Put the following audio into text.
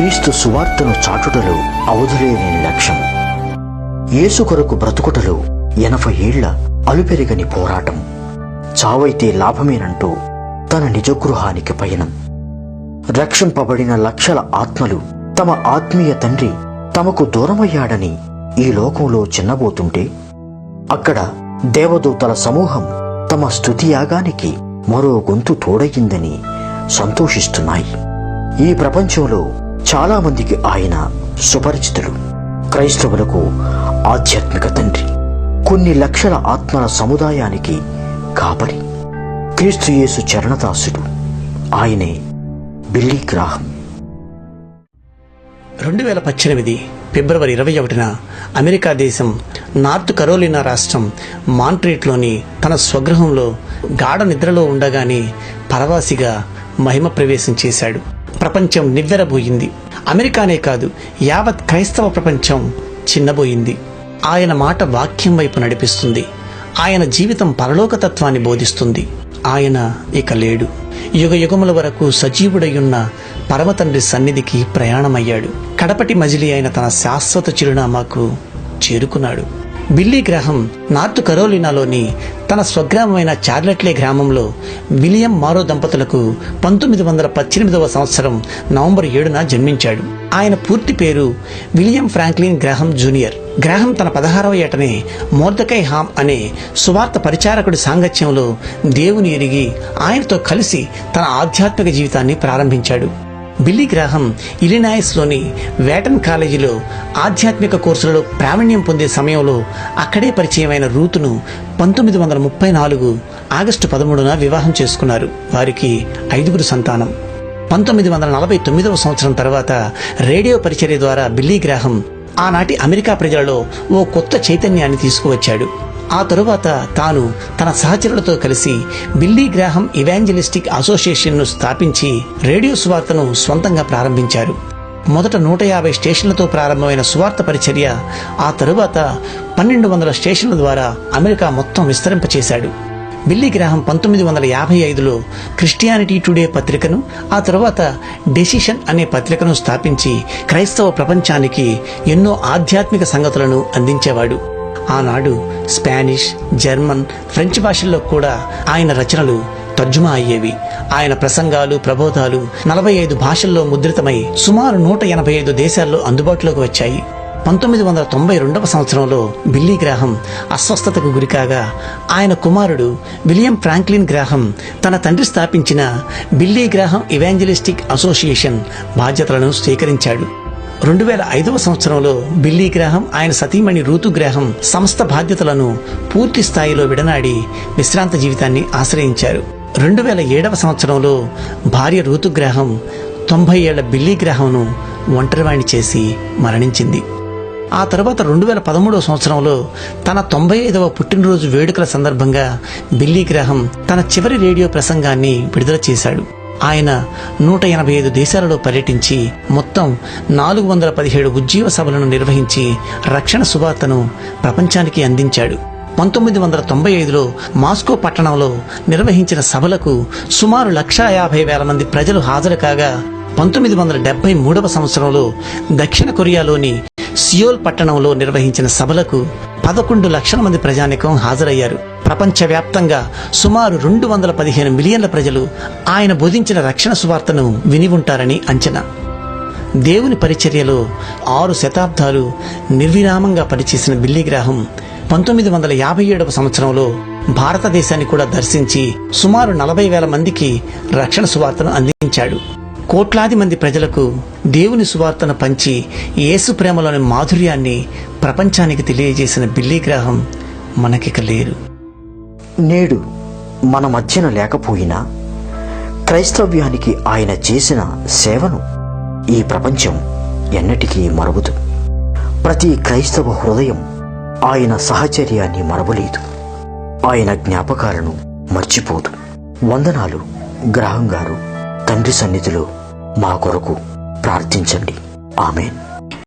క్రీస్తు సువార్తను చాటుటలో అవధులేని లక్ష్యం. యేసు కొరకు బ్రతుకుటలో 80 ఏళ్ల అలుపెరగని పోరాటం. చావైతే లాభమేనంటూ తన నిజగృహానికి పయనం. రక్షింపబడిన లక్షల ఆత్మలు తమ ఆత్మీయ తండ్రి తమకు దూరమయ్యాడని ఈ లోకంలో చిన్నబోతుంటే, అక్కడ దేవదూతల సమూహం తమ స్తుతియాగానికి మరో గొంతు తోడయిందని సంతోషిస్తున్నాయి. ఈ ప్రపంచంలో చాలా మందికి ఆయన సుపరిచితుడు. క్రైస్తవులకు ఆధ్యాత్మిక తండ్రి, కొన్ని లక్షల ఆత్మల సముదాయానికి కాపరి, క్రీస్తు యేసు చరణదాసుడు. ఆయనే బిల్లీ గ్రాహం. 2018 ఫిబ్రవరి 21న అమెరికా దేశం నార్త్ కరోలినా రాష్ట్రం మాంట్రీట్లోని తన స్వగృహంలో గాఢ నిద్రలో ఉండగానే పరవాసిగా మహిమ ప్రవేశం చేశాడు. ప్రపంచం నివ్వెరబోయింది. అమెరికానే కాదు, యావత్ క్రైస్తవ ప్రపంచం చిన్నబోయింది. ఆయన మాట వాక్యం వైపు నడిపిస్తుంది. ఆయన జీవితం పరలోకతత్వాన్ని బోధిస్తుంది. ఆయన ఇక లేడు. యుగ యుగముల వరకు సజీవుడయ్యున్న పరమతండ్రి సన్నిధికి ప్రయాణమయ్యాడు. కడపటి మజిలీ అయిన తన శాశ్వత చిరునామాకు చేరుకున్నాడు. బిల్లీ గ్రాహం నార్త్ కరోలినాలోని తన స్వగ్రామమైన చార్లెట్లే గ్రామంలో విలియం మారో దంపతులకు 1918వ సంవత్సరం నవంబర్ 7న జన్మించాడు. ఆయన పూర్తి పేరు William Franklin Graham junior. Graham తన 16వ ఏటనే మోర్దెకై హామ్ అనే సువార్త పరిచారకుడి సాంగత్యంలో దేవుని ఎరిగి ఆయనతో కలిసి తన ఆధ్యాత్మిక జీవితాన్ని ప్రారంభించాడు. బిల్లీ గ్రాహం ఇలినాయిస్లోని వేటన్ కాలేజీలో ఆధ్యాత్మిక కోర్సులలో ప్రావీణ్యం పొందే సమయంలో అక్కడే పరిచయమైన రూతును 1934 ఆగస్టు 13న వివాహం చేసుకున్నారు. వారికి 5 సంతానం. 1949వ సంవత్సరం తర్వాత రేడియో పరిచర్య ద్వారా బిల్లీ గ్రాహం ఆనాటి అమెరికా ప్రజలలో ఓ కొత్త చైతన్యాన్ని తీసుకువచ్చాడు. ఆ తరువాత తాను తన సహచరులతో కలిసి బిల్లీ గ్రాహం ఇవాంజలిస్టిక్ అసోసియేషన్ను స్థాపించి రేడియో సువార్తను స్వంతంగా ప్రారంభించారు. మొదట 150 స్టేషన్లతో ప్రారంభమైన సువార్త పరిచర్య ఆ తరువాత 1200 స్టేషన్ల ద్వారా అమెరికా మొత్తం విస్తరింపచేశాడు. బిల్లీ గ్రాహం 1955లో క్రిస్టియానిటీ టుడే పత్రికను, ఆ తరువాత డెసిషన్ అనే పత్రికను స్థాపించి క్రైస్తవ ప్రపంచానికి ఎన్నో ఆధ్యాత్మిక సంగతులను అందించేవాడు. ఆనాడు స్పానిష్, జర్మన్, ఫ్రెంచ్ భాషల్లో కూడా ఆయన రచనలు తర్జుమా అయ్యేవి. ఆయన ప్రసంగాలు, ప్రబోధాలు 45 భాషల్లో ముద్రితమై సుమారు 185 దేశాల్లో అందుబాటులోకి వచ్చాయి. 1992వ సంవత్సరంలో బిల్లీ గ్రాహం అస్వస్థతకు గురికాగా ఆయన కుమారుడు విలియం ఫ్రాంక్లిన్ గ్రాహం తన తండ్రి స్థాపించిన బిల్లీ గ్రాహం ఇవాంజలిస్టిక్ అసోసియేషన్ బాధ్యతలను స్వీకరించాడు. 2005వ సంవత్సరంలో బిల్లీ గ్రాహం ఆయన సతీమణి రూతు గ్రాహం సంస్థ బాధ్యతలను పూర్తి స్థాయిలో విడనాడి విశ్రాంత జీవితాన్ని ఆశ్రయించారు. 2007వ సంవత్సరంలో భార్య రూతు గ్రాహం 90 ఏళ్ల బిల్లీ గ్రాహంను ఒంటరివాణి చేసి మరణించింది. ఆ తర్వాత 2013వ సంవత్సరంలో తన 95వ పుట్టినరోజు వేడుకల సందర్భంగా బిల్లీ గ్రాహం తన చివరి రేడియో ప్రసంగాన్ని విడుదల చేశాడు. ఆయన 185 దేశాలలో పర్యటించి మొత్తం 417 ఉజ్జీవ సభలను నిర్వహించి రక్షణ సువార్తను ప్రపంచానికి అందించాడు. 1995లో మాస్కో పట్టణంలో నిర్వహించిన సభలకు సుమారు 150,000 మంది ప్రజలు హాజరు కాగా 1973వ సంవత్సరంలో దక్షిణ కొరియాలోని సియోల్ పట్టణంలో నిర్వహించిన సభలకు 11 లక్షల మంది ప్రజానీకం హాజరయ్యారు. ప్రపంచవ్యాప్తంగా సుమారు 215 మిలియన్ల ప్రజలు ఆయన బోధించిన రక్షణ సువార్తను విని ఉంటారని అంచనా. దేవుని పరిచర్యలో 6 శతాబ్దాలు నిర్విరామంగా పనిచేసిన బిల్లీ గ్రాహం 1957వ సంవత్సరంలో భారతదేశాన్ని కూడా దర్శించి సుమారు 40,000 మందికి రక్షణ సువార్తను అందించాడు. కోట్లాది మంది ప్రజలకు దేవుని సువార్తను పంచి యేసు ప్రేమలోని మాధుర్యాన్ని ప్రపంచానికి తెలియజేసిన బిల్లీ గ్రాహం మనకిక లేరు. నేడు మన మధ్యన లేకపోయినా క్రైస్తవ్యానికి ఆయన చేసిన సేవను ఈ ప్రపంచం ఎన్నటికీ మరవదు. ప్రతి క్రైస్తవ హృదయం ఆయన సహచర్యాన్ని మరవలేదు, ఆయన జ్ఞాపకాలను మర్చిపోదు. వందనాలు గ్రాహం గారు. తండ్రి సన్నిధిలో మా కొరకు ప్రార్థించండి. ఆమేన్.